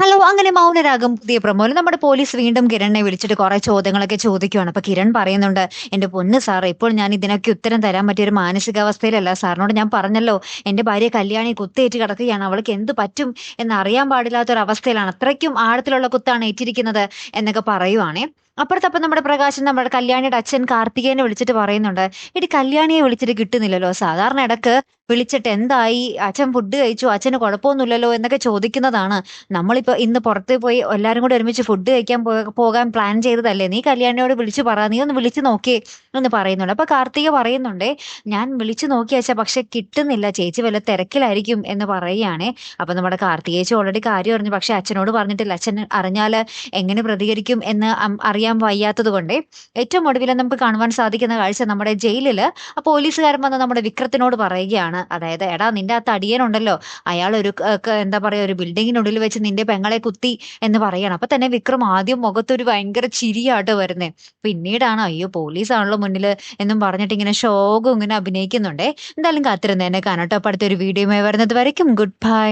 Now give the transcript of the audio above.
Hello. അങ്ങനെ മൗനരാഗം പുതിയ പ്രൊമോയിൽ നമ്മുടെ പോലീസ് വീണ്ടും കിരണിനെ വിളിച്ചിട്ട് കുറെ ചോദ്യങ്ങളൊക്കെ ചോദിക്കുവാണ്. അപ്പൊ കിരൺ പറയുന്നുണ്ട്, എന്റെ പൊന്ന് സാർ, ഇപ്പോൾ ഞാൻ ഇതിനൊക്കെ ഉത്തരം തരാൻ പറ്റിയ ഒരു മാനസികാവസ്ഥയിലല്ല. സാറിനോട് ഞാൻ പറഞ്ഞല്ലോ, എന്റെ ഭാര്യ കല്യാണി കുത്തേറ്റ് കിടക്കുകയാണ്, അവൾക്ക് എന്ത് പറ്റും എന്നറിയാൻ പാടില്ലാത്ത ഒരു അവസ്ഥയിലാണ്, അത്രയ്ക്കും ആഴത്തിലുള്ള കുത്താണ് ഏറ്റിരിക്കുന്നത് എന്നൊക്കെ പറയുവാണേ. അപ്പുറത്തപ്പം നമ്മുടെ പ്രകാശൻ നമ്മുടെ കല്യാണിയുടെ അച്ഛൻ കാർത്തികേയനെ വിളിച്ചിട്ട് പറയുന്നുണ്ട്, എടി കല്യാണിയെ വിളിച്ചിട്ട് കിട്ടുന്നില്ലല്ലോ, സാധാരണ ഇടക്ക് വിളിച്ചിട്ട് എന്തായി, അച്ഛൻ ഫുഡ് കഴിച്ചു, അച്ഛന് കുഴപ്പമൊന്നുമില്ലല്ലോ എന്നൊക്കെ ചോദിക്കുന്നതാണ്. നമ്മളിപ്പോ ഇന്ന് പുറത്ത് പോയി എല്ലാരും കൂടെ ഒരുമിച്ച് ഫുഡ് കഴിക്കാൻ പോകാൻ പ്ലാൻ ചെയ്തതല്ലേ, നീ കല്യാണിയോട് വിളിച്ചു പറ, നീ ഒന്ന് വിളിച്ചു നോക്കിയേ എന്ന് പറയുന്നുണ്ട്. അപ്പൊ കാർത്തിക പറയുന്നുണ്ടേ, ഞാൻ വിളിച്ചു നോക്കിയാച്ചാ പക്ഷെ കിട്ടുന്നില്ല, ചേച്ചി വല്ല തിരക്കിലായിരിക്കും എന്ന് പറയുകയാണേ. അപ്പൊ നമ്മുടെ കാർത്തികേച്ചി ഓൾറെഡി കാര്യം അറിഞ്ഞു, പക്ഷെ അച്ഛനോട് പറഞ്ഞിട്ടില്ല. അച്ഛൻ അറിഞ്ഞാല് എങ്ങനെ പ്രതികരിക്കും എന്ന് അറിയാൻ വയ്യാത്തത് കൊണ്ടേ ഏറ്റവും ഒടുവിൽ നമുക്ക് കാണുവാൻ സാധിക്കുന്ന കാഴ്ച, നമ്മുടെ ജയിലില് ആ പോലീസുകാരൻ വന്ന് നമ്മുടെ വിക്രത്തിനോട് പറയുകയാണ്, അതായത് എടാ നിന്റെ ആ തടിയനുണ്ടല്ലോ, അയാൾ ഒരു എന്താ പറയാ ഒരു ബിൽഡിങ്ങിനുള്ളിൽ വെച്ച് നിന്റെ പെങ്ങളെ കുത്തി എന്ന് പറയണം. അപ്പൊ തന്നെ വിക്രം ആദ്യം മുഖത്തൊരു ഭയങ്കര ചിരിയാട്ടോ വരുന്നേ. പിന്നീടാണ് അയ്യോ പോലീസാണല്ലോ മുന്നില് എന്നും പറഞ്ഞിട്ട് ഇങ്ങനെ ശോകം ഇങ്ങനെ അഭിനയിക്കുന്നുണ്ടേ. എന്തായാലും കാത്തിരുന്നേനെ കാണട്ടോ. അപ്പൊ അടുത്തൊരു വീഡിയോയുമായി വരുന്നത് വരയ്ക്കും ഗുഡ് ബൈ.